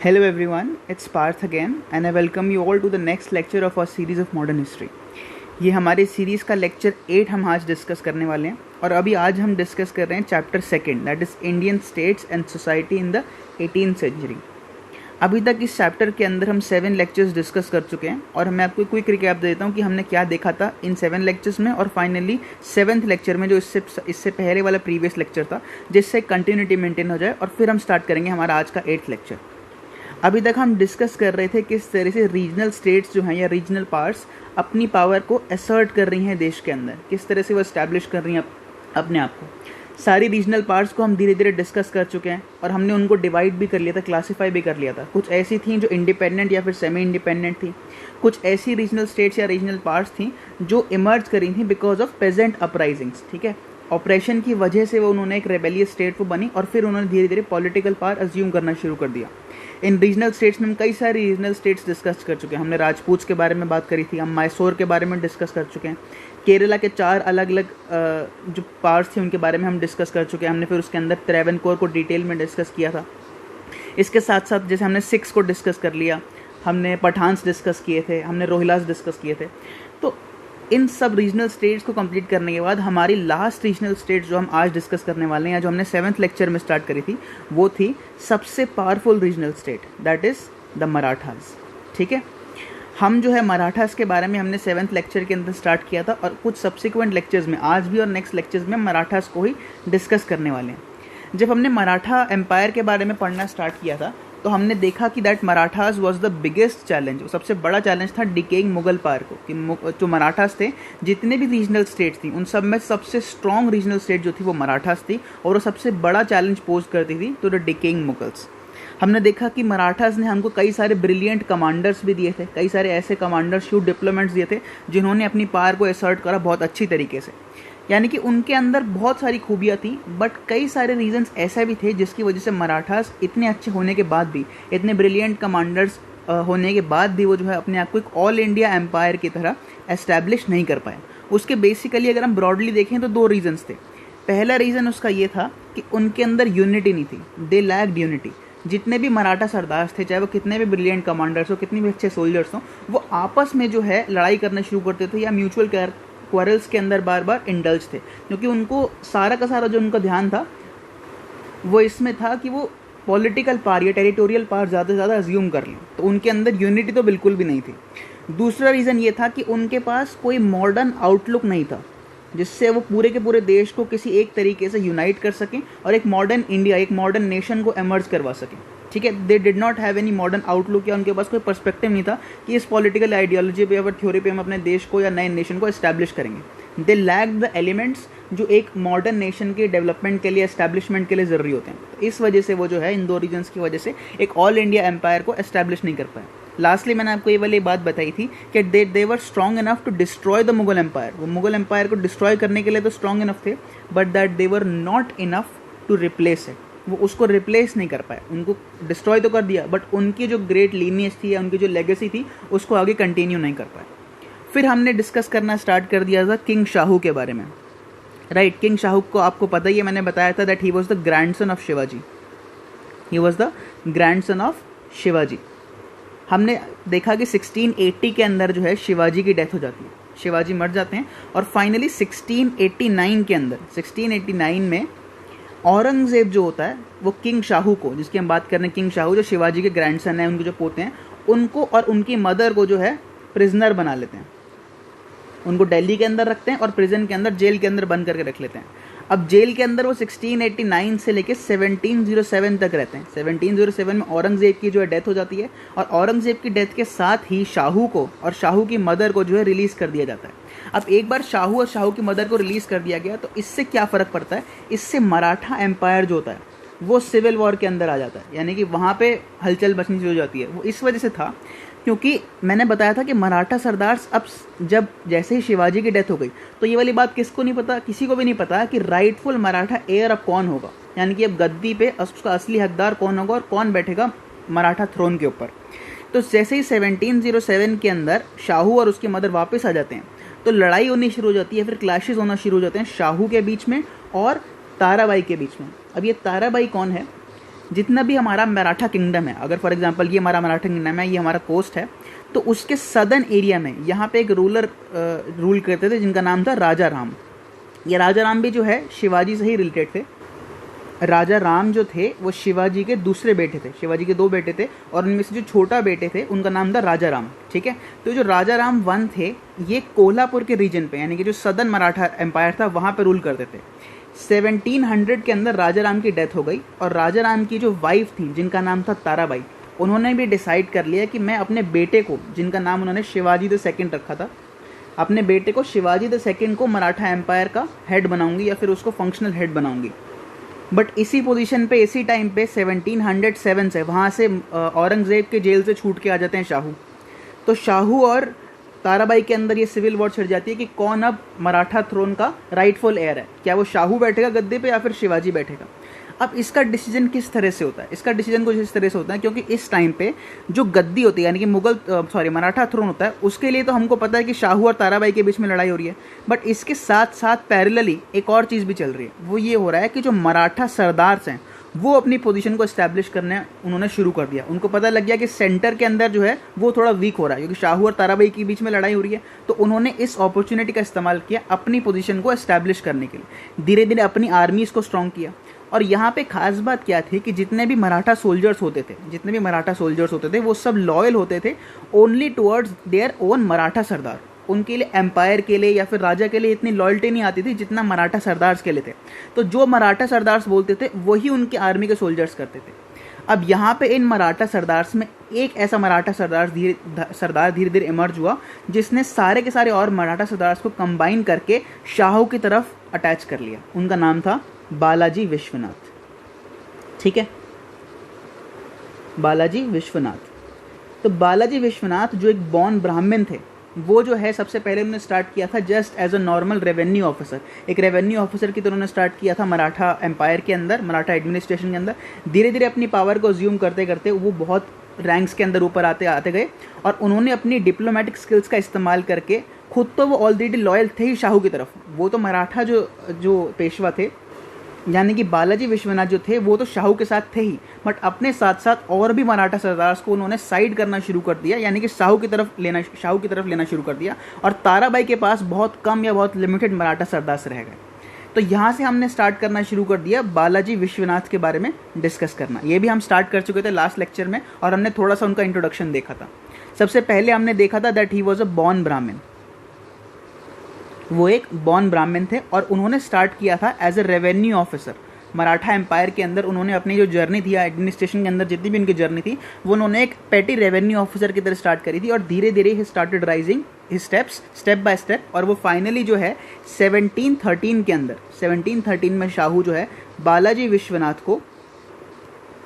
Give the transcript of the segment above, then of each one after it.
Hello everyone, it's Parth again and I welcome you all to the next lecture of our series of modern history. ये हमारे series का lecture 8 हम आज discuss करने वाले हैं और अभी आज हम डिस्कस कर रहे हैं chapter 2 that is Indian states and society in the 18th century. अभी तक इस चैप्टर के अंदर हम 7 लेक्चर्स डिस्कस कर चुके हैं और मैं आपको क्विक रिकैप देता हूँ कि हमने क्या देखा था इन 7 लेक्चर्स में और फाइनली 7th लेक्चर में जो इससे पहले वाला प्रीवियस लेक्चर था जिससे कंटिन्यूटी मेंटेन हो जाए और फिर हम स्टार्ट करेंगे हमारा आज का 8th लेक्चर. अभी तक हम डिस्कस कर रहे थे किस तरह से रीजनल स्टेट्स जो हैं या रीजनल पार्ट्स अपनी पावर को असर्ट कर रही हैं देश के अंदर, किस तरह से वो इस्टेब्लिश कर रही हैं अपने आप को. सारी रीजनल पार्ट्स को हम धीरे धीरे डिस्कस कर चुके हैं और हमने उनको डिवाइड भी कर लिया था, क्लासीफाई भी कर लिया था. कुछ ऐसी थी जो इंडिपेंडेंट या फिर सेमी इंडिपेंडेंट थी, कुछ ऐसी रीजनल स्टेट्स या रीजनल पार्ट्स थी जो इमर्ज करी थी बिकॉज ऑफ पेजेंट अपराइजिंग्स. ठीक है, ऑपरेशन की वजह से वो उन्होंने एक रेबेलियस स्टेट वो बनी और फिर उन्होंने धीरे धीरे पॉलिटिकल पावर अज्यूम करना शुरू कर दिया. इन रीजनल स्टेट्स में हम कई सारी रीजनल स्टेट्स डिस्कस कर चुके हैं. हमने राजपूत के बारे में बात करी थी, हम मैसूर के बारे में डिस्कस कर चुके हैं, केरला के 4 अलग अलग जो पार्ट्स थे उनके बारे में हम डिस्कस कर चुके हैं. हमने फिर उसके अंदर त्रावणकोर को डिटेल में डिस्कस किया था. इसके साथ साथ जैसे हमने सिक्स को डिस्कस कर लिया, हमने पठान्स डिस्कस किए थे, हमने रोहिलास डिस्कस किए थे. तो इन सब रीजनल स्टेट्स को कंप्लीट करने के बाद हमारी लास्ट रीजनल स्टेट्स जो हम आज डिस्कस करने वाले हैं, जो हमने 7th लेक्चर में स्टार्ट करी थी, वो थी सबसे powerful regional state that is the Marathas. ठीक है, हम जो है मराठास के बारे में हमने 7th लेक्चर के अंदर स्टार्ट किया था और कुछ सब्सिक्वेंट लेक्चर्स में आज भी और नेक्स्ट लेक्चर्स में मराठास को ही डिस्कस करने वाले हैं. जब हमने मराठा एम्पायर के बारे में पढ़ना स्टार्ट किया था तो हमने देखा कि that Marathas was the biggest challenge, सबसे बड़ा चैलेंज था डिकेइंग मुगल पावर को. कि जो मराठास थे, जितने भी रीजनल स्टेट्स थी उन सब में सबसे स्ट्रॉन्ग रीजनल स्टेट जो थी वो मराठास थी और वो सबसे बड़ा चैलेंज पोज करती थी टू द डिकेइंग मुगल्स. हमने देखा कि मराठास ने हमको कई सारे ब्रिलियंट कमांडर्स भी दिए थे, कई सारे ऐसे कमांडर्स शूट डिप्लोमेट्स दिए थे जिन्होंने अपनी पावर को असर्ट करा बहुत अच्छी तरीके से. यानी कि उनके अंदर बहुत सारी खूबियाँ थी, बट कई सारे रीजंस ऐसे भी थे जिसकी वजह से मराठास इतने अच्छे होने के बाद भी, इतने ब्रिलियंट कमांडर्स होने के बाद भी वो जो है अपने आप को एक ऑल इंडिया एम्पायर की तरह एस्टैब्लिश नहीं कर पाए. उसके बेसिकली अगर हम ब्रॉडली देखें तो 2 रीजंस थे. पहला रीज़न उसका ये था कि उनके अंदर यूनिटी नहीं थी, दे लैक्ड यूनिटी. जितने भी मराठा सरदार थे, चाहे वो कितने भी ब्रिलियंट कमांडर्स हो, कितने भी अच्छे सोल्जर्स हों, वो आपस में जो है लड़ाई करना शुरू करते थे या म्यूचुअल क्वारल्स के अंदर बार बार इंडल्ज थे, क्योंकि उनको सारा का सारा जो उनका ध्यान था वो इसमें था कि वो पॉलिटिकल पावर या टेरिटोरियल पावर ज़्यादा से ज़्यादा अज्यूम कर लें. तो उनके अंदर यूनिटी तो बिल्कुल भी नहीं थी. दूसरा रीज़न ये था कि उनके पास कोई मॉडर्न आउटलुक नहीं था जिससे वो पूरे के पूरे देश को किसी एक तरीके से यूनाइट कर सकें और एक मॉडर्न इंडिया, एक मॉडर्न नेशन को एमर्ज करवा सकें. ठीक है, they did not have any modern outlook या उनके पास कोई पर्सपेक्टिव नहीं था कि इस पॉलिटिकल आइडियोलॉजी पे या थ्योरी पे हम अपने देश को या नए नेशन को एस्टैब्लिश करेंगे. दे लैक द एलिमेंट्स जो एक मॉडर्न नेशन के डेवलपमेंट के लिए, एस्टैब्लिशमेंट के लिए ज़रूरी होते हैं. तो इस वजह से वो जो है इन 2 रीजन्स की वजह से एक ऑल इंडिया एम्पायर को एस्टैब्लिश नहीं कर पाए. लास्टली मैंने आपको ये वाली बात बताई थी कि they were strong enough to destroy the Mughal empire. वो मुगल एम्पायर को डिस्ट्रॉय करने के लिए तो स्ट्रॉन्ग इनफ थे, but that they were not enough to replace it. वो उसको रिप्लेस नहीं कर पाए. उनको डिस्ट्रॉय तो कर दिया, बट उनकी जो ग्रेट लीनियज थी या उनकी जो लेगेसी थी उसको आगे कंटिन्यू नहीं कर पाए. फिर हमने डिस्कस करना स्टार्ट कर दिया था किंग शाहू के बारे में. राइट, किंग शाहू को आपको पता ही है, मैंने बताया था that he was the grandson of Shivaji. He was the grandson of Shivaji. हमने देखा कि 1680 के अंदर जो है शिवाजी की डेथ हो जाती है, शिवाजी मर जाते हैं और फाइनली 1689 के अंदर, 1689 में औरंगज़ेब जो होता है वो किंग शाहू को, जिसकी हम बात कर रहे हैं, किंग शाहू जो शिवाजी के ग्रैंडसन हैं, उनके जो पोते हैं, उनको और उनकी मदर को जो है प्रिजनर बना लेते हैं. उनको दिल्ली के अंदर रखते हैं और प्रिजन के अंदर, जेल के अंदर बंद करके रख लेते हैं. अब जेल के अंदर वो 1689 से लेके 1707 तक रहते हैं. 1707 में औरंगज़ेब की जो है डेथ हो जाती है और औरंगज़ेब की डेथ के साथ ही शाहू को और शाहू की मदर को जो है रिलीज़ कर दिया जाता है. अब एक बार शाहू और शाहू की मदर को रिलीज़ कर दिया गया तो इससे क्या फ़र्क पड़ता है, इससे मराठा एम्पायर जो होता है वो सिविल वॉर के अंदर आ जाता है. यानी कि वहाँ पे हलचल मचनी शुरू हो जाती है. वो इस वजह से था क्योंकि मैंने बताया था कि मराठा सरदार अब जब जैसे ही शिवाजी की डेथ हो गई तो ये वाली बात किसको नहीं पता, किसी को भी नहीं पता कि राइटफुल मराठा एयर अब कौन होगा. यानी कि अब गद्दी पे उसका असली हकदार कौन होगा और कौन बैठेगा मराठा थ्रोन के ऊपर. तो जैसे ही 1707 के अंदर शाहू और उसकी मदर वापस आ जाते हैं तो लड़ाई होनी शुरू हो जाती है, फिर क्लैशेस होना शुरू हो जाते हैं शाहू के बीच में और ताराबाई के बीच में. अब ये ताराबाई कौन है? जितना भी हमारा मराठा किंगडम है, अगर फॉर एग्जांपल ये हमारा मराठा किंगडम है, ये हमारा कोस्ट है, तो उसके सदर्न एरिया में यहाँ पे एक रूलर रूल करते थे जिनका नाम था राजा राम। ये राजा राम भी जो है शिवाजी से ही रिलेटेड थे। राजा राम जो थे वो शिवाजी के दूसरे बेटे थे, शिवाजी के 2 बेटे थे और उनमें से जो छोटा बेटे थे उनका नाम था राजा राम। ठीक है, तो जो राजा राम 1 थे ये कोल्हापुर के रीजन पे, यानी कि जो सदर्न मराठा एम्पायर था वहाँ पे रूल करते थे। 1700 के अंदर राजा राम की डेथ हो गई और राजा राम की जो वाइफ थी जिनका नाम था ताराबाई, उन्होंने भी डिसाइड कर लिया कि मैं अपने बेटे को, जिनका नाम उन्होंने शिवाजी द सेकंड रखा था, अपने बेटे को शिवाजी द सेकंड को मराठा एम्पायर का हेड बनाऊंगी या फिर उसको फंक्शनल हेड बनाऊंगी। बट इसी पोजीशन पे इसी टाइम पे 1707 से वहाँ से औरंगज़ेब के जेल से छूट के आ जाते हैं शाहू। तो शाहू और ताराबाई के अंदर ये सिविल वॉर छिड़ जाती है कि कौन अब मराठा थ्रोन का राइटफुल एयर है, क्या वो शाहू बैठेगा गद्दे पे या फिर शिवाजी बैठेगा। अब इसका डिसीजन किस तरह से होता है? इसका डिसीजन कुछ इस तरह से होता है क्योंकि इस टाइम पे जो गद्दी होती है, यानी कि मराठा थ्रोन होता है, उसके लिए तो हमको पता है कि शाहू और ताराबाई के बीच में लड़ाई हो रही है। बट इसके साथ साथ पैरेलली एक और चीज़ भी चल रही है, वो ये हो रहा है कि जो मराठा सरदार्स हैं वो अपनी पोजीशन को एस्टैब्लिश करने उन्होंने शुरू कर दिया। उनको पता लग गया कि सेंटर के अंदर जो है वो थोड़ा वीक हो रहा है क्योंकि शाहू और ताराबाई के बीच में लड़ाई हो रही है। तो उन्होंने इस अपॉर्चुनिटी का इस्तेमाल किया अपनी पोजीशन को एस्टैब्लिश करने के लिए। धीरे धीरे अपनी आर्मीज को स्ट्रॉन्ग किया। और यहाँ पे खास बात क्या थी कि जितने भी मराठा सोल्जर्स होते थे वो सब लॉयल होते थे only towards their own Maratha sardar. उनके लिए एम्पायर के लिए या फिर राजा के लिए इतनी लॉयल्टी नहीं आती थी जितना मराठा सरदार्स के लिए थे। तो जो मराठा सरदार्स बोलते थे वही उनके आर्मी के सोल्जर्स करते थे। अब यहाँ पे इन मराठा सरदार्स में एक ऐसा मराठा सरदार धीरे धीरे इमर्ज हुआ जिसने सारे के सारे और मराठा सरदार्स को कंबाइन करके शाहू की तरफ अटैच कर लिया। उनका नाम था बालाजी विश्वनाथ। ठीक है, बालाजी विश्वनाथ। तो बालाजी विश्वनाथ जो एक बॉर्न ब्राह्मण थे, वो जो है सबसे पहले उन्होंने स्टार्ट किया था just as a normal revenue officer. एक रेवेन्यू ऑफिसर की तरह उन्होंने स्टार्ट किया था मराठा एम्पायर के अंदर, मराठा एडमिनिस्ट्रेशन के अंदर। धीरे धीरे अपनी पावर को अज्यूम करते करते वो बहुत रैंक्स के अंदर ऊपर आते गए और उन्होंने अपनी डिप्लोमेटिक स्किल्स का इस्तेमाल करके, खुद तो वो ऑलरेडी लॉयल थे ही शाहू की तरफ, वो तो मराठा जो पेशवा थे यानी कि बालाजी विश्वनाथ जो थे वो तो शाहू के साथ थे ही, बट अपने साथ साथ और भी मराठा सरदार्स को उन्होंने साइड करना शुरू कर दिया, यानी कि शाहू की तरफ लेना शुरू कर दिया। और ताराबाई के पास बहुत कम या बहुत लिमिटेड मराठा सरदार्स रह गए। तो यहाँ से हमने स्टार्ट करना शुरू कर दिया बालाजी विश्वनाथ के बारे में डिस्कस करना। ये भी हम स्टार्ट कर चुके थे लास्ट लेक्चर में और हमने थोड़ा सा उनका इंट्रोडक्शन देखा था। सबसे पहले हमने देखा था that he was a born ब्राह्मण। वो एक बॉर्न ब्राह्मण थे और उन्होंने स्टार्ट किया था as a revenue officer. Maratha empire के अंदर उन्होंने अपनी जो जर्नी थी या एडमिनिस्ट्रेशन के अंदर जितनी भी उनकी जर्नी थी वो उन्होंने एक पेटी रेवेन्यू ऑफिसर की तरह स्टार्ट करी थी और धीरे धीरे he started rising steps step by step. और वो फाइनली जो है 1713 के अंदर 1713 में शाहू जो है बालाजी विश्वनाथ को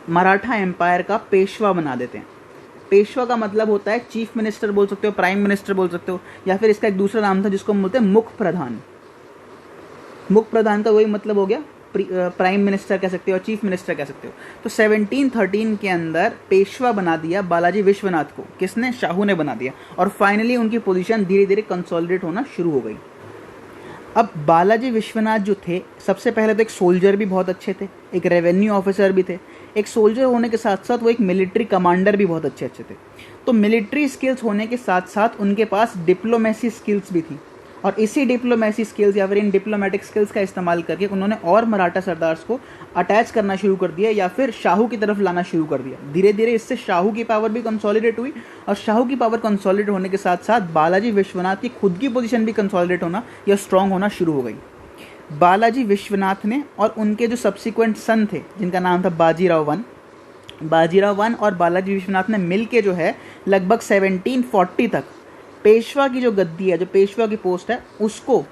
मराठा एम्पायर का पेशवा बना देते हैं। पेशवा का मतलब होता है चीफ मिनिस्टर बोल सकते हो, प्राइम मिनिस्टर बोल सकते हो, या फिर इसका एक दूसरा नाम था जिसको हम बोलते हैं मुख्य प्रधान। मुख्य प्रधान का वही मतलब हो गया, प्राइम मिनिस्टर कह सकते हो और चीफ मिनिस्टर कह सकते हो। तो 1713 के अंदर पेशवा बना दिया बालाजी विश्वनाथ को। किसने? शाहू ने बना दिया। और फाइनली उनकी पोजीशन धीरे धीरे कंसोलिडेट होना शुरू हो गई। अब बालाजी विश्वनाथ जो थे सबसे पहले तो एक सोल्जर भी बहुत अच्छे थे, एक रेवेन्यू ऑफिसर भी थे। एक सोल्जर होने के साथ साथ वो एक मिलिट्री कमांडर भी बहुत अच्छे थे। तो मिलिट्री स्किल्स होने के साथ साथ उनके पास डिप्लोमेसी स्किल्स भी थी और इसी डिप्लोमेसी स्किल्स या फिर इन डिप्लोमेटिक स्किल्स का इस्तेमाल करके उन्होंने और मराठा सरदार्स को अटैच करना शुरू कर दिया या फिर शाहू की तरफ लाना शुरू कर दिया। धीरे धीरे इससे शाहू की पावर भी कंसोलिडेट हुई और शाहू की पावर कंसोलिडेट होने के साथ साथ बालाजी विश्वनाथ की खुद की पोजीशन भी कंसोलिडेट होना या स्ट्रांग होना शुरू हो गई। बालाजी विश्वनाथ ने और उनके जो सब्सिक्वेंट सन थे जिनका नाम था बाजीराव वन और बालाजी विश्वनाथ ने मिल के जो है लगभग 1740 तक पेशवा की जो गद्दी है, जो पेशवा की पोस्ट है, उसको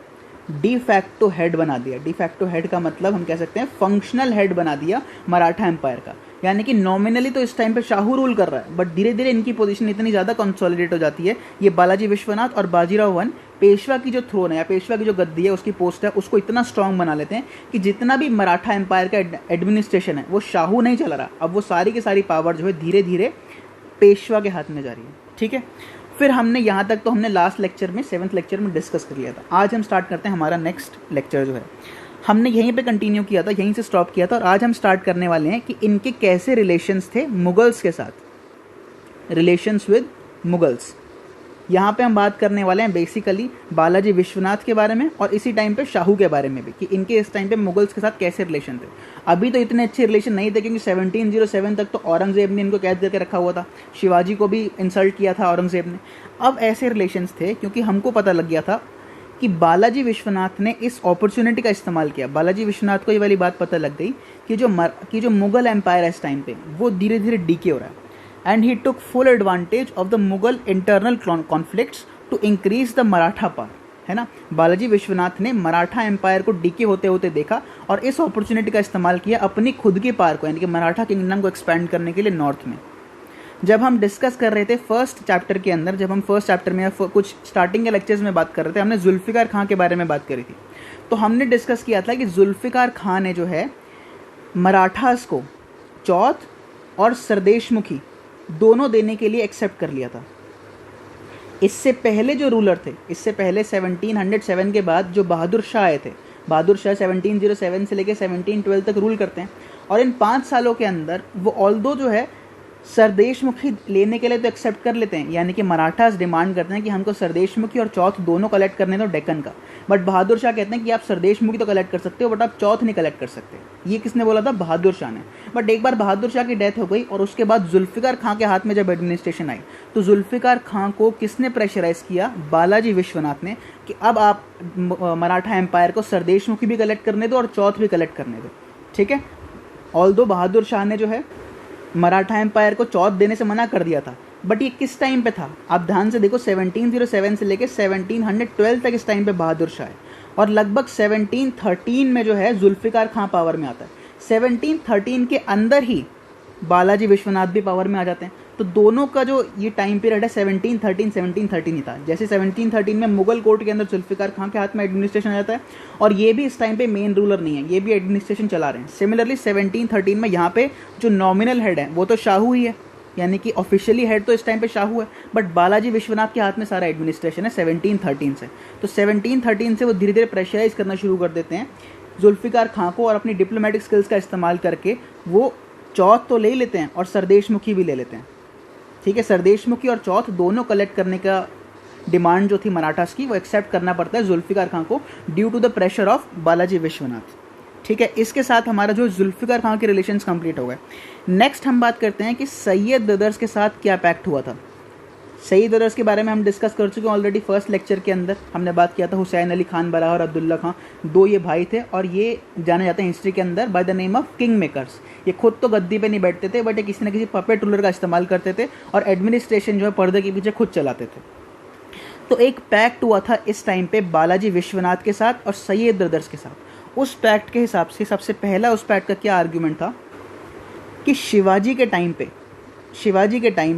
डी फैक्टो हेड बना दिया। डी फैक्टो हेड का मतलब हम कह सकते हैं फंक्शनल हेड बना दिया मराठा एम्पायर का। यानी कि नॉमिनली तो इस टाइम पे शाहू रूल कर रहा है बट धीरे धीरे इनकी पोजीशन इतनी ज़्यादा कंसोलिडेट हो जाती है, ये बालाजी विश्वनाथ और बाजीराव वन पेशवा की जो थ्रोन है या पेशवा की जो गद्दी है उसकी पोस्ट है उसको इतना स्ट्रांग बना लेते हैं कि जितना भी मराठा एम्पायर का एडमिनिस्ट्रेशन है वो शाहू नहीं चला रहा। अब वो सारी की सारी पावर जो है धीरे धीरे पेशवा के हाथ में जा रही है। ठीक है, फिर हमने यहाँ तक तो हमने लास्ट लेक्चर में 7th लेक्चर में डिस्कस कर लिया था। आज हम स्टार्ट करते हैं हमारा नेक्स्ट लेक्चर जो है। हमने यहीं पे कंटिन्यू किया था, यहीं से स्टॉप किया था, और आज हम स्टार्ट करने वाले हैं कि इनके कैसे रिलेशंस थे मुगल्स के साथ, रिलेशंस विद मुगल्स। यहाँ पे हम बात करने वाले हैं बेसिकली बालाजी विश्वनाथ के बारे में और इसी टाइम पे शाहू के बारे में भी, कि इनके इस टाइम पे मुगल्स के साथ कैसे रिलेशन थे। अभी तो इतने अच्छे रिलेशन नहीं थे क्योंकि 1707 तक तो औरंगजेब ने इनको कैद करके रखा हुआ था, शिवाजी को भी इंसल्ट किया था औरंगजेब ने। अब ऐसे रिलेशंस थे क्योंकि हमको पता लग गया था कि बालाजी विश्वनाथ ने इस अपॉर्चुनिटी का इस्तेमाल किया। बालाजी विश्वनाथ को ये वाली बात पता लग गई कि जो मुगल एम्पायर है इस टाइम पे वो धीरे धीरे डीके हो रहा है, and he took full advantage of the Mughal internal conflicts to increase the Maratha power, है ना। बालाजी विश्वनाथ ने मराठा एम्पायर को डीके होते होते देखा और इस अपॉर्चुनिटी का इस्तेमाल किया अपनी खुद की पावर को, यानी कि मराठा किंगडम को एक्सपैंड करने के लिए नॉर्थ में। जब हम डिस्कस कर रहे थे फर्स्ट चैप्टर के अंदर, जब हम फर्स्ट चैप्टर में कुछ स्टार्टिंग के लेक्चर्स में बात कर रहे थे, हमने जुल्फ़िकार खां के बारे में बात करी थी। तो हमने डिस्कस किया था कि जुल्फ़िकार खां ने जो है मराठास को चौथ और सरदेशमुखी दोनों देने के लिए एक्सेप्ट कर लिया था। इससे पहले जो रूलर थे, इससे पहले 1707 के बाद जो बहादुर शाह आए थे, बहादुर शाह 1707 से लेकर 1712 तक रूल करते हैं, और इन 5 सालों के अंदर वो ऑल्दो जो है सरदेशमुखी लेने के लिए तो एक्सेप्ट कर लेते हैं, यानी कि मराठास डिमांड करते हैं कि हमको सरदेशमुखी और चौथ दोनों कलेक्ट करने दो डेक्कन का, बट बहादुर शाह कहते हैं कि आप सरदेशमुखी तो कलेक्ट कर सकते हो बट आप चौथ नहीं कलेक्ट कर सकते। ये किसने बोला था? बहादुर शाह ने। बट एक बार बहादुर शाह की डेथ हो गई और उसके बाद जुल्फ़िकार खां के हाथ में जब एडमिनिस्ट्रेशन आई तो जुल्फ़िकार खां को किसने प्रेशराइज किया? बालाजी विश्वनाथ ने, कि अब आप मराठा एम्पायर को सरदेशमुखी भी कलेक्ट करने दो और चौथ भी कलेक्ट करने दो, ठीक है। ऑल्दो बहादुर शाह ने जो है मराठा एम्पायर को चौथ देने से मना कर दिया था, बट ये किस टाइम पे था? आप ध्यान से देखो, 1707 से लेकर 1712 तक इस टाइम पे बहादुर शाह है, और लगभग 1713 में जो है जुल्फ़िकार खां पावर में आता है। 1713 के अंदर ही बालाजी विश्वनाथ भी पावर में आ जाते हैं। तो दोनों का जो ये टाइम पीरियड है 1713 ही था। जैसे 1713 में मुगल कोर्ट के अंदर जुल्फ़िकार खां के हाथ में एडमिनिस्ट्रेशन आ जाता है, और ये भी इस टाइम पे मेन रूलर नहीं है, ये भी एडमिनिस्ट्रेशन चला रहे हैं। सिमिलरली 1713 में यहाँ पे जो नॉमिनल हेड है वो तो शाहू ही है, यानी कि ऑफिशियली हेड तो इस टाइम पे शाहू है, बट बालाजी विश्वनाथ के हाथ में सारा एडमिनिस्ट्रेशन है 1713 से। तो 1713 से वो धीरे धीरे प्रेशराइज करना शुरू कर देते हैं जुल्फ़िकार खां को, और अपनी डिप्लोमेटिक स्किल्स का इस्तेमाल करके वो चौथ तो ले लेते हैं और सरदेशमुखी भी ले लेते हैं, ठीक है। सरदेशमुखी और चौथ दोनों कलेक्ट करने का डिमांड जो थी मराठास की वो एक्सेप्ट करना पड़ता है जुल्फ़िकार खां को due to the pressure of Balaji Vishwanath, ठीक है। इसके साथ हमारा जो जुल्फ़िकार खां के रिलेशंस कंप्लीट हो गए। नेक्स्ट हम बात करते हैं कि सैयद ब्रदर्स के साथ क्या पैक्ट हुआ था। सईद ब्रदर्स के बारे में हम डिस्कस कर चुके हैं ऑलरेडी। फर्स्ट लेक्चर के अंदर हमने बात किया था हुसैन अली खान बराह और अब्दुल्ला खां, दो ये भाई थे, और ये जाने जाते हैं हिस्ट्री के अंदर by the name of king makers. ये खुद तो गद्दी पे नहीं बैठते थे, बट ये किसी न किसी पपेट रूलर का इस्तेमाल करते थे और एडमिनिस्ट्रेशन जो है पर्दे के पीछे खुद चलाते थे। तो एक पैक्ट हुआ था इस टाइम पे बालाजी विश्वनाथ के साथ और सैयद ब्रदर्स के साथ। उस पैक्ट के हिसाब से सबसे पहला उस पैक्ट का क्या आर्ग्यूमेंट था कि शिवाजी के टाइम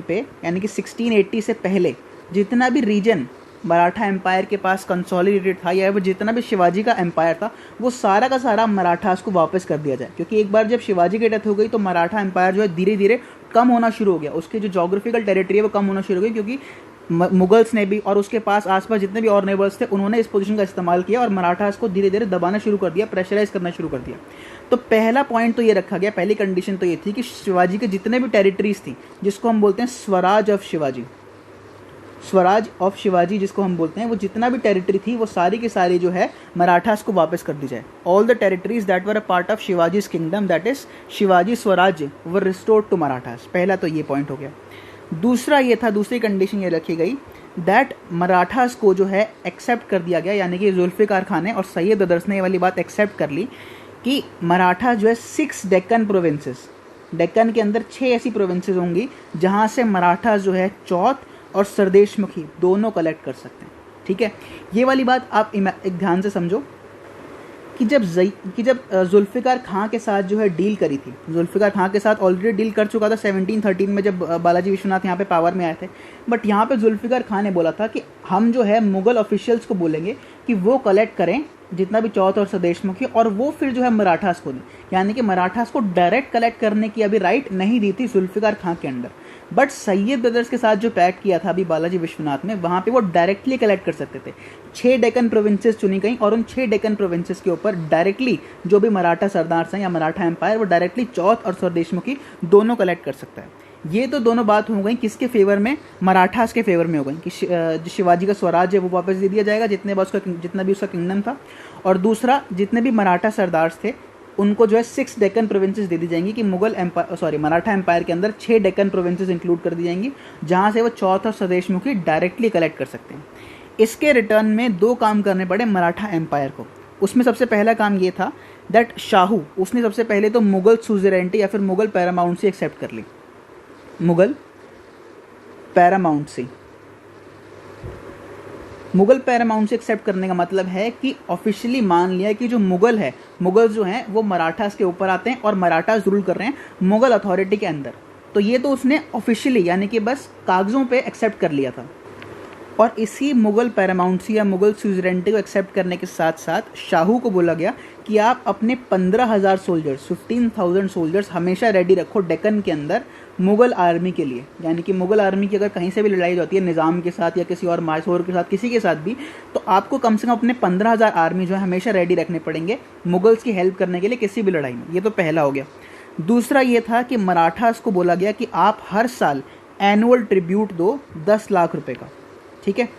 पे यानी कि 1680 से पहले जितना भी रीजन मराठा एम्पायर के पास कंसोलिडेटेड था, या वो जितना भी शिवाजी का एम्पायर था, वो सारा का सारा मराठास को वापस कर दिया जाए। क्योंकि एक बार जब शिवाजी की डेथ हो गई तो मराठा एम्पायर जो है धीरे धीरे कम होना शुरू हो गया, उसकी जो जोग्राफिकल टेरिटरी है वो कम होना शुरू हो गई, क्योंकि मुगल्स ने भी और उसके पास आसपास जितने भी और नेबर्स थे उन्होंने इस पोजीशन का इस्तेमाल किया और मराठास को धीरे धीरे दबाना शुरू कर दिया, प्रेशराइज करना शुरू कर दिया। तो पहला पॉइंट तो ये रखा गया, पहली कंडीशन तो ये थी कि शिवाजी के जितने भी टेरिटरीज थी, जिसको हम बोलते हैं स्वराज ऑफ शिवाजी जिसको हम बोलते हैं, वो जितना भी टेरिटरी थी वो सारी की सारी जो है मराठास को वापस कर दी जाए। All the territories that were a part of Shivaji's kingdom, that is Shivaji स्वराज्य, वर रिस्टोर्ड टू मराठास। पहला तो ये पॉइंट हो गया। दूसरा ये था, दूसरी कंडीशन ये रखी गई दैट मराठास को जो है एक्सेप्ट कर दिया गया, यानी कि जुल्फ़िकार खान ने और सैयद ब्रदर्स ने ये वाली बात एक्सेप्ट कर ली कि मराठा जो है 6 डेक्कन प्रोविंसेस, डेक्कन के अंदर 6 ऐसी प्रोविंसेस होंगी जहाँ से मराठा जो है चौथ और सरदेशमुखी दोनों कलेक्ट कर सकते हैं, ठीक है। ये वाली बात आप एक ध्यान से समझो कि जब जुल्फ़िकार खां के साथ जो है डील करी थी, जुल्फ़िकार खां के साथ ऑलरेडी डील कर चुका था 1713 में जब बालाजी विश्वनाथ यहाँ पे पावर में आए थे, बट यहाँ पे जुल्फ़िकार खां ने बोला था कि हम जो है मुग़ल ऑफिशियल्स को बोलेंगे कि वो कलेक्ट करें जितना भी चौथ और सरदेशमुखी, और वो फिर जो है मराठास को दें, यानी कि मराठास को डायरेक्ट कलेक्ट करने की अभी राइट नहीं दी थी जुल्फ़िकार खां के अंडर। बट सैयद ब्रदर्स के साथ जो पैक्ट किया था अभी बालाजी विश्वनाथ में, वहाँ पे वो डायरेक्टली कलेक्ट कर सकते थे। 6 डेक्कन प्रोविंसेस चुनी गई और उन 6 डेक्कन प्रोविंसेस के ऊपर डायरेक्टली जो भी मराठा सरदार हैं या मराठा एम्पायर, वो डायरेक्टली चौथ और स्वदेशमुखी दोनों कलेक्ट कर सकता है। ये तो दोनों बात हो गई किसके फेवर में, मराठास के फेवर में हो गई कि शिवाजी का स्वराज है वो वापस दे दिया जाएगा, जितना भी उसका किंगडम था। और दूसरा, जितने भी मराठा सरदार थे उनको जो है 6 डेक्कन प्रोविंसेस दे दी जाएंगी कि मराठा एम्पायर के अंदर 6 डेक्कन प्रोविंसेस इंक्लूड कर दी जाएंगी, जहाँ से वो चौथ और स्वदेशमुखी डायरेक्टली कलेक्ट कर सकते हैं। इसके रिटर्न में 2 काम करने पड़े मराठा एम्पायर को। उसमें सबसे पहला काम ये था दैट शाहू, उसने सबसे पहले तो मुगल सुज़रेनिटी या फिर मुगल पैरामाउंसी एक्सेप्ट कर ली। मुगल पैरामाउंसी एक्सेप्ट करने का मतलब है कि ऑफिशियली मान लिया कि जो मुगल है, मुगल जो हैं वो मराठास के ऊपर आते हैं और मराठास रूल कर रहे हैं मुगल अथॉरिटी के अंदर। तो ये तो उसने ऑफिशियली यानी कि बस कागज़ों पे एक्सेप्ट कर लिया था। और इसी मुगल पैरामाउंसी या मुगल सुज़रेनिटी को एक्सेप्ट करने के साथ साथ शाहू को बोला गया कि आप अपने 15,000 सोल्जर्स 15,000 सोल्जर्स हमेशा रेडी रखो डेक्कन के अंदर मुगल आर्मी के लिए। यानी कि मुगल आर्मी की अगर कहीं से भी लड़ाई जाती है निज़ाम के साथ या किसी और मायसोर के साथ, किसी के साथ भी, तो आपको कम से कम अपने 15,000 आर्मी जो है हमेशा रेडी रखने पड़ेंगे मुगल्स की हेल्प करने के लिए किसी भी लड़ाई में। ये तो पहला हो गया। दूसरा ये था कि मराठास को बोला गया कि आप हर साल एनुअल ट्रिब्यूट दो 10 लाख रुपए का, ठीक है,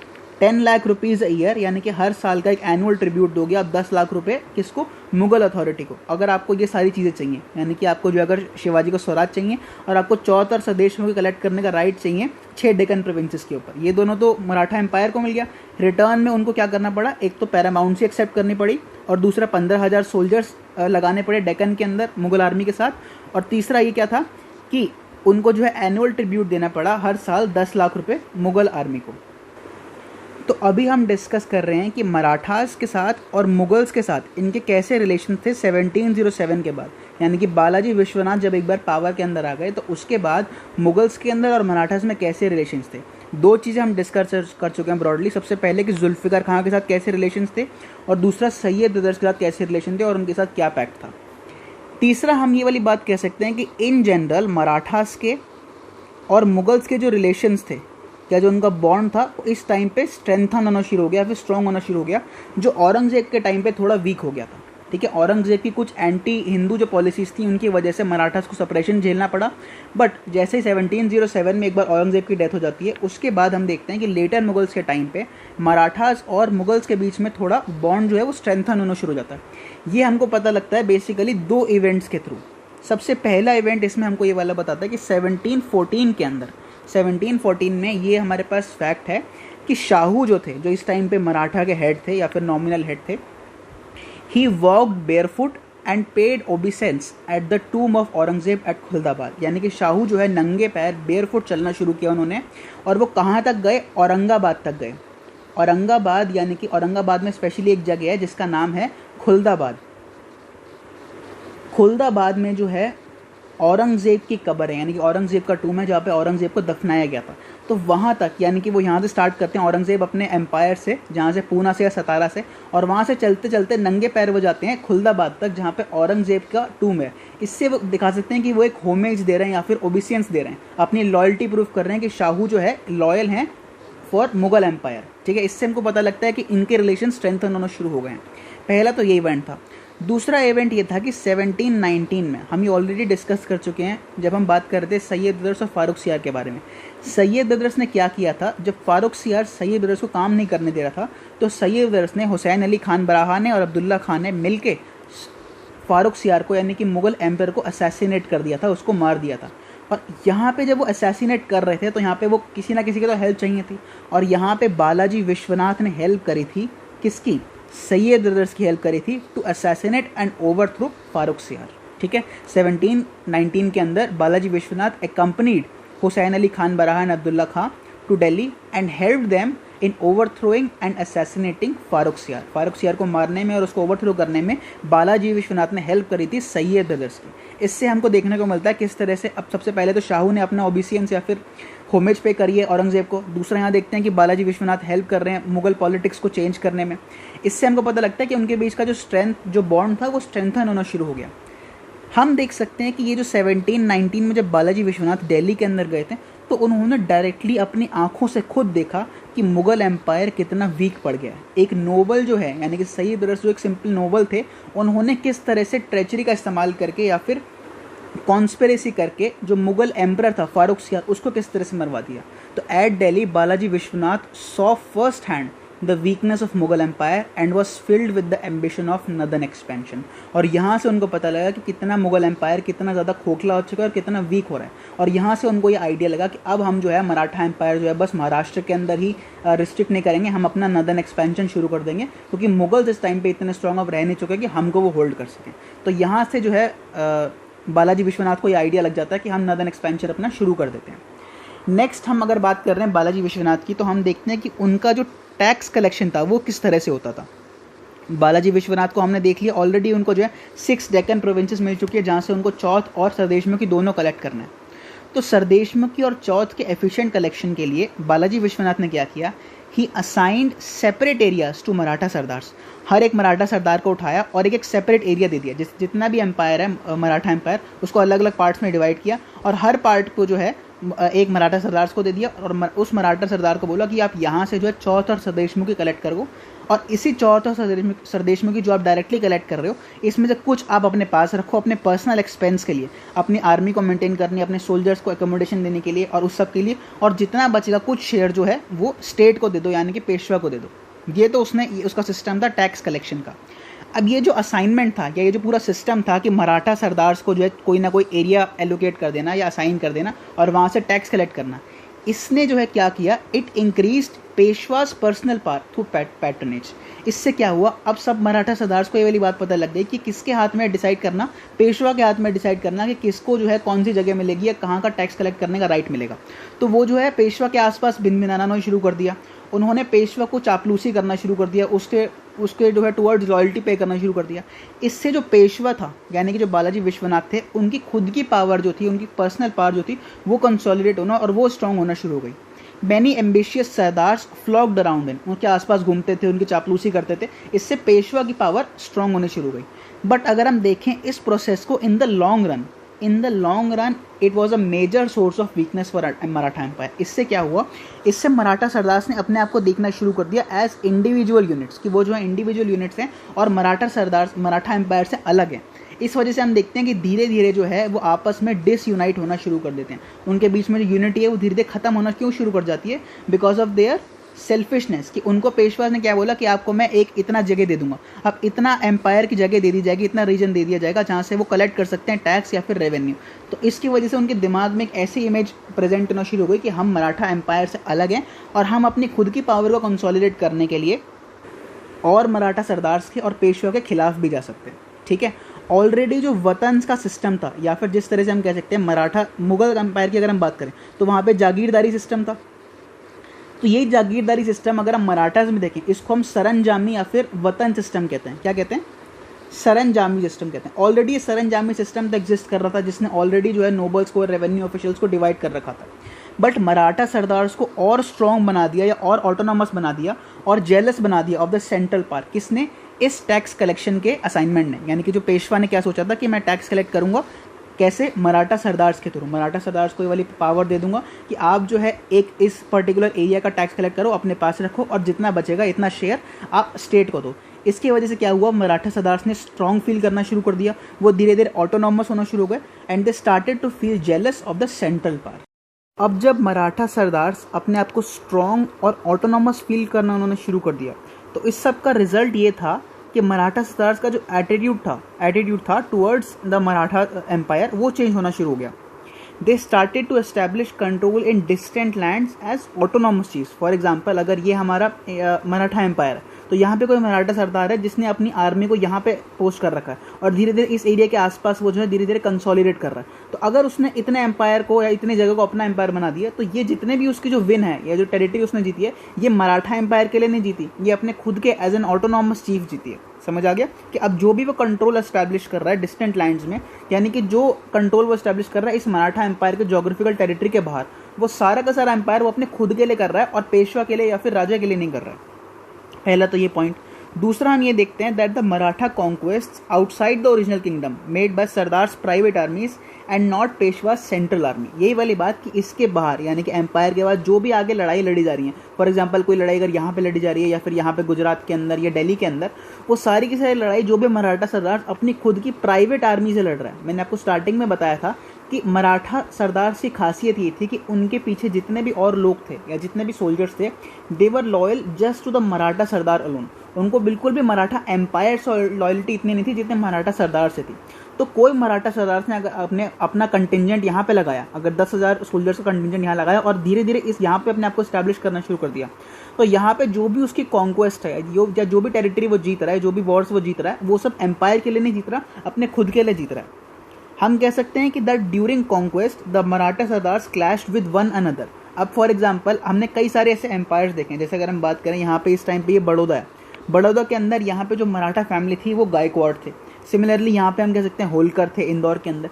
10 लाख रुपीज़ ईयर, यानी कि हर साल का एक एनुअल ट्रिब्यूट दोगे आप 10 लाख रुपए किसको, मुगल अथॉरिटी को। अगर आपको ये सारी चीज़ें चाहिए, यानी कि आपको जो अगर शिवाजी का स्वराज चाहिए और आपको चौथ और स्वदेशमुखी कलेक्ट करने का राइट चाहिए 6 डेक्कन प्रोविंसेस के ऊपर, ये दोनों तो मराठा एम्पायर को मिल गया। रिटर्न में उनको क्या करना पड़ा, एक तो पैरामाउंसी एक्सेप्ट करनी पड़ी और दूसरा 15,000 सोल्जर्स लगाने पड़े डेक्कन के अंदर मुगल आर्मी के साथ। और तीसरा ये क्या था कि उनको जो है एनुअल ट्रिब्यूट देना पड़ा हर साल 10 लाख रुपए मुगल आर्मी को। तो अभी हम डिस्कस कर रहे हैं कि मराठास के साथ और मुगल्स के साथ इनके कैसे रिलेशन थे 1707 के बाद, यानी कि बालाजी विश्वनाथ जब एक बार पावर के अंदर आ गए तो उसके बाद मुगल्स के अंदर और मराठास में कैसे रिलेशंस थे। 2 चीज़ें हम डिस्कस कर चुके हैं ब्रॉडली। सबसे पहले कि जुल्फ़िकार खां के साथ कैसे रिलेशंस थे और दूसरा सैयद ब्रदर्स के साथ कैसे रिलेशन थे और उनके साथ क्या पैक्ट था। तीसरा हम ये वाली बात कह सकते हैं कि इन जनरल मराठास के और मुगल्स के जो रिलेशंस थे या जो उनका बॉन्ड था वो इस टाइम पे स्ट्रेंथन होना शुरू हो गया, फिर स्ट्रॉन्ग होना शुरू हो गया, जो औरंगजेब के टाइम पे थोड़ा वीक हो गया था। ठीक है, औरंगजेब की कुछ एंटी हिंदू जो पॉलिसीज़ थी उनकी वजह से मराठास को सप्रेशन झेलना पड़ा। बट जैसे ही 1707 में एक बार औरंगजेब की डेथ हो जाती है, उसके बाद हम देखते हैं कि लेटर मुगल्स के टाइम पे मराठास और मुगल्स के बीच में थोड़ा बॉन्ड जो है वो स्ट्रेंथन होना शुरू हो जाता है। ये हमको पता लगता है बेसिकली 2 इवेंट्स के थ्रू। सबसे पहला इवेंट इसमें हमको ये वाला बताता है कि 1714 के अंदर 1714 में ये हमारे पास फैक्ट है कि शाहू जो थे, जो इस टाइम पे मराठा के हेड थे या फिर नॉमिनल हेड थे, he walked barefoot and paid obeisance at the tomb of Aurangzeb at Khuldabad. यानी कि शाहू जो है नंगे पैर बेयरफुट चलना शुरू किया उन्होंने, और वो कहाँ तक गए, औरंगाबाद तक गए। औरंगाबाद यानी कि औरंगाबाद में स्पेशली एक जगह है जिसका नाम है खुलदाबाद। खुलदाबाद में जो है औरंगजेब की कब्र है, यानी कि औरंगजेब का टूम है जहाँ पे औरंगजेब को दफनाया गया था। तो वहाँ तक, यानी कि वो यहाँ से स्टार्ट करते हैं औरंगजेब अपने एम्पायर से, जहाँ से पूना से या सतारा से, और वहाँ से चलते चलते नंगे पैर वो जाते हैं खुलदाबाद तक जहाँ पे औरंगजेब का टूम है। इससे वो दिखा सकते हैं कि वो एक होमेज दे रहे हैं या फिर ओबिसियंस दे रहे हैं, अपनी लॉयल्टी प्रूफ कर रहे हैं कि शाहू जो है लॉयल हैं फॉर मुगल एम्पायर। ठीक है, इससे हमको पता लगता है कि इनके रिलेशन स्ट्रेंथन होना शुरू हो गए हैं। पहला तो ये इवेंट था। दूसरा इवेंट ये था कि 1719 में हम ये ऑलरेडी डिस्कस कर चुके हैं जब हम बात कर रहे थे सैयद ब्रदर्स और फारूक सियार के बारे में। सैयद ब्रदर्स ने क्या किया था, जब फारूक सियार सैयद ब्रदर्स को काम नहीं करने दे रहा था तो सैयद ब्रदर्स ने, हुसैन अली खान बराहा ने और अब्दुल्ला खान ने मिलके फारूक सियार को, यानी कि मुगल एम्पायर को असैसिनेट कर दिया था, उसको मार दिया था। और यहाँ पे जब वो असैसिनेट कर रहे थे तो यहाँ पे वो किसी ना किसी की तो हेल्प चाहिए थी, और यहाँ पे बालाजी विश्वनाथ ने हेल्प करी थी, किसकी, सैयद ब्रदर्स की हेल्प करी थी to assassinate and overthrow Farrukh Siyar. ठीक है, 1719 के अंदर Balaji Vishwanath accompanied Hussain Ali Khan Barha and Abdullah Khan to Delhi and helped them in overthrowing and assassinating Farrukh Siyar. Farrukh सियार को मारने में और उसको ओवरथ्रो करने में बालाजी विश्वनाथ ने हेल्प करी थी सैयद ब्रदर्स की। इससे हमको देखने को मिलता है किस तरह से, अब सबसे पहले तो शाहू ने अपना ओबिसियंस या फिर होमेज पे करिए औरंगजेब को। दूसरा यहाँ देखते हैं कि बालाजी विश्वनाथ हेल्प कर रहे हैं मुगल पॉलिटिक्स को चेंज करने में। इससे हमको पता लगता है कि उनके बीच का जो जो बॉन्ड था वो स्ट्रेंथन होना शुरू हो गया। हम देख सकते हैं कि ये जो 1719 में जब बालाजी विश्वनाथ दिल्ली के अंदर गए थे तो उन्होंने डायरेक्टली अपनी आंखों से खुद देखा कि मुग़ल एम्पायर कितना वीक पड़ गया है। एक नोबल जो है, यानी कि सईद रस जो एक सिंपल नोबल थे, उन्होंने किस तरह से ट्रेचरी का इस्तेमाल करके या फिर कॉन्स्पिरेसी करके जो मुग़ल एम्परर था फारूक सियार, उसको किस तरह से मरवा दिया। तो at Delhi Balaji Vishwanath saw first hand the weakness of Mughal empire and was filled with the ambition of northern expansion. और यहाँ से उनको पता लगा कि कितना मुग़ल एम्पायर कितना ज़्यादा खोखला हो चुका है और कितना वीक हो रहा है। और यहाँ से उनको ये आइडिया लगा कि अब हम जो है मराठा एम्पायर जो है बस महाराष्ट्र के अंदर ही रिस्ट्रिक्ट नहीं करेंगे, हम अपना नदर्न एक्सपेंशन शुरू कर देंगे, क्योंकि मुगल्स इस टाइम पे इतने स्ट्रॉन्ग अब रह नहीं चुके कि हमको वो होल्ड कर सकें। तो यहाँ से जो है बालाजी विश्वनाथ को ये आइडिया लग जाता है कि हम नदर्न एक्सपेंशन अपना शुरू कर देते हैं। नेक्स्ट हम अगर बात कर रहे हैं बालाजी विश्वनाथ की, तो हम देखते हैं कि उनका जो टैक्स कलेक्शन था वो किस तरह से होता था। बालाजी विश्वनाथ को हमने देख लिया, ऑलरेडी उनको जो है 6 डेक्कन प्रोविंसेस मिल चुकी है, जहाँ से उनको चौथ और सरदेशमुखी दोनों कलेक्ट करना है। तो सरदेशमुखी और चौथ के एफिशिएंट कलेक्शन के लिए बालाजी विश्वनाथ ने क्या किया, he assigned separate areas to Maratha sardars. हर एक मराठा सरदार को उठाया और एक एक सेपरेट एरिया दे दिया। जितना भी एम्पायर है मराठा एम्पायर, उसको अलग अलग पार्ट्स में डिवाइड किया और हर पार्ट को जो है एक मराठा सरदार को दे दिया और उस मराठा सरदार को बोला कि आप यहाँ से जो है चौथ और सरदेशमुखी कलेक्ट करो, और इसी चौथ और सरदेशमुखी जो आप डायरेक्टली कलेक्ट कर रहे हो, इसमें से कुछ आप अपने पास रखो अपने पर्सनल एक्सपेंस के लिए, अपनी आर्मी को मेंटेन करने, अपने सोल्जर्स को एकोमोडेशन देने के लिए और उस सब के लिए, और जितना बचेगा कुछ शेयर जो है वो स्टेट को दे दो, यानी कि पेशवा को दे दो। ये तो उसका सिस्टम था टैक्स कलेक्शन का। अब ये जो असाइनमेंट था या ये जो पूरा सिस्टम था कि मराठा सरदार्स को जो है कोई ना कोई एरिया एलोकेट कर देना या असाइन कर देना और वहाँ से टैक्स कलेक्ट करना, इसने जो है क्या किया, it increased Peshwa's personal power through patronage. इससे क्या हुआ, अब सब मराठा सरदार्स को ये वाली बात पता लग गई कि किसके हाथ में डिसाइड करना, पेशवा के हाथ में डिसाइड करना कि किसको जो है कौन सी जगह मिलेगी या कहाँ का टैक्स कलेक्ट करने का राइट मिलेगा। तो वो जो है पेशवा के आसपास भिन-भिनाना शुरू कर दिया। उन्होंने पेशवा को चापलूसी करना शुरू कर दिया, उसके जो है टुवर्ड्स रॉयल्टी पे करना शुरू कर दिया। इससे जो पेशवा था, यानी कि जो बालाजी विश्वनाथ थे, उनकी खुद की पावर जो थी, उनकी पर्सनल पावर जो थी, वो कंसोलिडेट होना और वो स्ट्रांग होना शुरू हो गई। Many ambitious sardars flocked around him, उनके आसपास घूमते थे, उनकी चापलूसी करते थे। इससे पेशवा की पावर स्ट्रांग होने शुरू हो गई। बट अगर हम देखें इस प्रोसेस को in the long run it was a major source of weakness for Maratha empire. इससे क्या हुआ, इससे मराठा सरदार्स ने अपने आप को देखना शुरू कर दिया एज इंडिविजुअल यूनिट्स, कि वो जो है इंडिविजुअल यूनिट्स हैं और मराठा सरदार्स मराठा एम्पायर से अलग हैं। इस वजह से हम देखते हैं कि धीरे धीरे जो है वो आपस में डिसयूनाइट होना शुरू कर देते हैं। उनके बीच में जो यूनिटी है वो धीरे धीरे खत्म होना क्यों शुरू कर जाती है, बिकॉज ऑफ देयर सेल्फिशनेस, कि उनको पेशवा ने क्या बोला कि आपको मैं एक इतना जगह दे दूंगा, अब इतना एम्पायर की जगह दे दी जाएगी, इतना रीजन दे दिया जाएगा जहाँ से वो कलेक्ट कर सकते हैं टैक्स या फिर रेवेन्यू। तो इसकी वजह से उनके दिमाग में एक ऐसी इमेज प्रेजेंट होना शुरू हो गई कि हम मराठा एम्पायर से अलग हैं और हम अपनी खुद की पावर को कंसोलिडेट करने के लिए और मराठा सरदार्स के और पेशवा के खिलाफ भी जा सकते हैं। ठीक है, ऑलरेडी जो वतन का सिस्टम था, या फिर जिस तरह से हम कह सकते हैं मराठा मुगल एम्पायर की अगर हम बात करें तो वहाँ पे जागीरदारी सिस्टम था। तो यही जागीरदारी सिस्टम अगर हम मराठास में देखें, इसको हम सरंजामी या फिर वतन सिस्टम कहते हैं। क्या कहते हैं, सरंजामी सिस्टम कहते हैं। ऑलरेडी ये सरंजामी सिस्टम तो एग्जिस्ट कर रहा था, जिसने ऑलरेडी जो है नोबल्स को, रेवेन्यू ऑफिशियल्स को डिवाइड कर रखा था। बट मराठा सरदार्स को और स्ट्रॉन्ग बना दिया या और ऑटोनॉमस बना दिया और जेलस बना दिया ऑफ द सेंट्रल पार्ट। किसने, इस टैक्स कलेक्शन के असाइनमेंट ने। यानी कि जो पेशवा ने क्या सोचा था कि मैं टैक्स कलेक्ट करूंगा, कैसे, मराठा सरदार्स के थ्रू। मराठा सरदार्स को ये वाली पावर दे दूंगा कि आप जो है एक इस पर्टिकुलर एरिया का टैक्स कलेक्ट करो, अपने पास रखो और जितना बचेगा इतना शेयर आप स्टेट को दो। इसकी वजह से क्या हुआ, मराठा सरदार्स ने स्ट्रॉन्ग फील करना शुरू कर दिया, वो धीरे धीरे ऑटोनॉमस होना शुरू हो गए and they started to feel jealous of the central power. अब जब मराठा सरदार्स अपने आप को स्ट्रॉन्ग और ऑटोनॉमस फील करना उन्होंने शुरू कर दिया, तो इस सब का रिजल्ट ये था कि मराठा सरदार्स का जो एटीट्यूड था टुवर्ड्स द मराठा एम्पायर, वो चेंज होना शुरू हो गया। They started to establish control in distant lands as autonomous चीज। फॉर एग्जाम्पल, अगर ये हमारा मराठा एम्पायर है तो यहाँ पे कोई मराठा सरदार है जिसने अपनी आर्मी को यहाँ पे पोस्ट कर रखा है और धीरे धीरे इस एरिया के आसपास वो जो है धीरे धीरे कंसोलिडेट कर रहा है। तो अगर उसने इतने एम्पायर को या इतने जगह को अपना एम्पायर बना दिया, तो ये जितने भी उसकी जो विन है या जो टेरिटरी उसने जीती है, ये मराठा एम्पायर के लिए नहीं जीती, ये अपने खुद के एज एन ऑटोनॉमस चीफ जीती है। समझ आ गया कि अब जो भी वो कंट्रोल एस्टैब्लिश कर रहा है डिस्टेंट लैंड्स में, यानी कि जो कंट्रोल वो एस्टैब्लिश कर रहा है इस मराठा एम्पायर के ज्योग्राफिकल टेरिटरी के बाहर, वो सारा का सारा एम्पायर वो अपने खुद के लिए कर रहा है और पेशवा के लिए या फिर राजा के लिए नहीं कर रहा है। पहला तो ये पॉइंट। दूसरा हम ये देखते हैं that the Maratha conquest outside the original kingdom made by sardars private आर्मीज and not Peshwa central army. यही वाली बात कि इसके बाहर यानी कि एम्पायर के बाद जो भी आगे लड़ाई लड़ी जा रही है, फॉर एग्जांपल कोई लड़ाई अगर यहाँ पे लड़ी जा रही है या फिर यहाँ पे गुजरात के अंदर या दिल्ली के अंदर, वो सारी की सारी लड़ाई जो भी मराठा सरदार अपनी खुद की प्राइवेट आर्मी से लड़ रहा है। मैंने आपको स्टार्टिंग में बताया था कि मराठा सरदार की खासियत ये थी कि उनके पीछे जितने भी और लोग थे या जितने भी सोल्जर्स थे, they were loyal just to the Maratha sardar alone. उनको बिल्कुल भी मराठा एम्पायर से लॉयल्टी इतनी नहीं थी जितने मराठा सरदार से थी। तो कोई मराठा सरदार ने अगर अपना कंटिजेंट यहाँ पे लगाया, अगर 10,000 सोल्जर्स का कंटिजेंट यहाँ लगाया और धीरे धीरे इस यहाँ पे अपने आप को स्टैब्लिश करना शुरू कर दिया, तो यहाँ पे जो भी उसकी कॉन्क्वेस्ट है या जो भी टेरिटरी वो जीत रहा है, जो भी वॉर्स वो जीत रहा है, वो सब एम्पायर के लिए नहीं जीत रहा, अपने खुद के लिए जीत रहा है। हम कह सकते हैं कि that during conquest the Maratha sardars clashed with one another. अब फॉर एग्जांपल हमने कई सारे ऐसे एम्पायर्स देखे हैं, जैसे अगर हम बात करें यहाँ पे इस टाइम पे ये बड़ौदा है, बड़ौदा के अंदर यहाँ पे जो मराठा फैमिली थी वो गायकवाड़ थे। सिमिलरली यहाँ पे हम कह सकते हैं होलकर थे इंदौर के अंदर।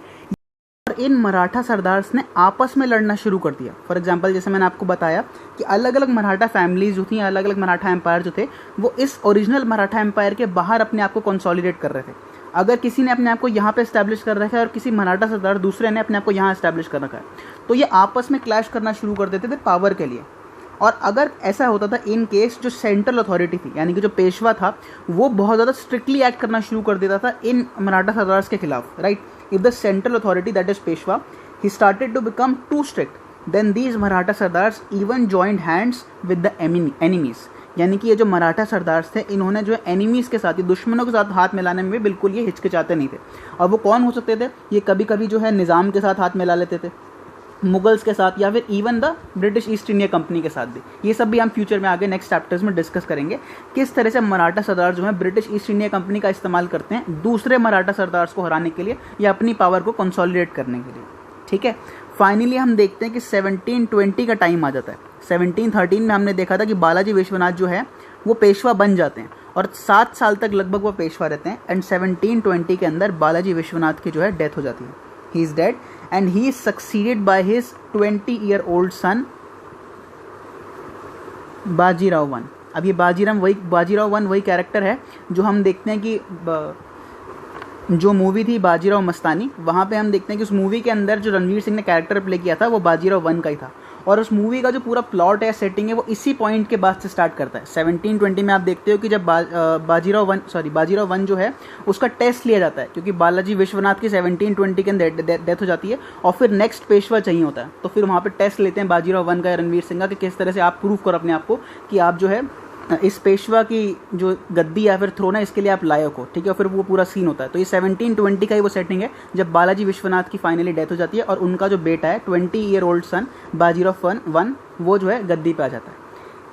और इन मराठा सरदार्स ने आपस में लड़ना शुरू कर दिया। फॉर एग्जांपल जैसे मैंने आपको बताया कि अलग अलग मराठा फैमिलीज जो थी, अलग अलग मराठा एम्पायर जो थे, वो इस ओरिजिनल मराठा एम्पायर के बाहर अपने आप को कंसोलिडेट कर रहे थे। अगर किसी ने अपने आप को यहाँ पे एस्टैब्लिश कर रखा है और किसी मराठा सरदार दूसरे ने अपने आप को यहाँ एस्टैब्लिश कर रखा है, तो ये आपस में क्लैश करना शुरू कर देते थे पावर के लिए। और अगर ऐसा होता था इन केस जो सेंट्रल अथॉरिटी थी यानी कि जो पेशवा था, वो बहुत ज़्यादा स्ट्रिक्टली एक्ट करना शुरू कर देता था इन मराठा सरदार्स के खिलाफ, right. If the central authority that is Peshwa he started to become too strict, then these Maratha sardars even joined hands with the enemies. यानी कि ये जो मराठा सरदार्स थे, इन्होंने जो एनिमीज़ के साथ, ये दुश्मनों के साथ हाथ मिलाने में बिल्कुल ये हिचकिचाते नहीं थे। और वो कौन हो सकते थे? ये कभी कभी जो है निज़ाम के साथ हाथ मिला लेते थे, मुगल्स के साथ, या फिर even the British east India company के साथ भी। ये सब भी हम फ्यूचर में आगे नेक्स्ट चैप्टर्स में डिस्कस करेंगे, किस तरह से मराठा सरदार जो है ब्रिटिश ईस्ट इंडिया कंपनी का इस्तेमाल करते हैं दूसरे मराठा सरदार्स को हराने के लिए या अपनी पावर को कंसोलिडेट करने के लिए। ठीक है, फाइनली हम देखते हैं कि 1720 का टाइम आ जाता है। 1713 में हमने देखा था कि बालाजी विश्वनाथ जो है वो पेशवा बन जाते हैं और 7 साल तक लगभग वो पेशवा रहते हैं। एंड 1720 के अंदर बालाजी विश्वनाथ की जो है डेथ हो जाती है। He is dead and he is succeeded by his 20-year-old son Bajirao one. अब ये बाजीराव वन वही कैरेक्टर है जो हम देखते हैं कि जो मूवी थी बाजीराव मस्तानी, वहाँ पे हम देखते हैं कि उस मूवी के अंदर जो रणवीर सिंह ने कैरेक्टर प्ले किया था वो बाजीराव वन का ही था। और उस मूवी का जो पूरा प्लॉट है, सेटिंग है, वो इसी पॉइंट के बाद से स्टार्ट करता है। 1720 में आप देखते हो कि जब बाजीराव वन जो है उसका टेस्ट लिया जाता है, क्योंकि बालाजी विश्वनाथ की 1720 के अंदर डेथ हो जाती है और फिर नेक्स्ट पेशवा चाहिए होता है। तो फिर वहाँ पे टेस्ट लेते हैं बाजीराव वन का या रणवीर सिंह का कि किस तरह से आप प्रूव करो अपने आप को कि आप जो है इस पेशवा की जो गद्दी या फिर थ्रोन है इसके लिए आप लायक हो। ठीक है, और फिर वो पूरा सीन होता है। तो ये 1720 का ही वो सेटिंग है जब बालाजी विश्वनाथ की फाइनली डेथ हो जाती है और उनका जो बेटा है 20-year-old सन बाजीराव वन वो जो है गद्दी पे आ जाता है।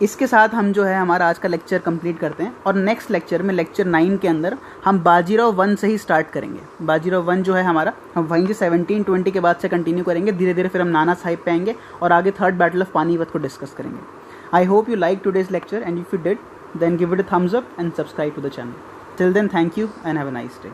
इसके साथ हम जो है हमारा आज का लेक्चर कंप्लीट करते हैं और नेक्स्ट लेक्चर में लेक्चर 9 के अंदर हम बाजीराव वन से ही स्टार्ट करेंगे। बाजीराव वन जो है हमारा, हम वहीं से 1720 के बाद से कंटिन्यू करेंगे। धीरे धीरे फिर हम नाना साहिब पे आएंगे और आगे थर्ड बैटल ऑफ पानीपत को डिस्कस करेंगे। I hope you liked today's lecture, and if you did, then give it a thumbs up and subscribe to the channel. Till then, thank you and have a nice day.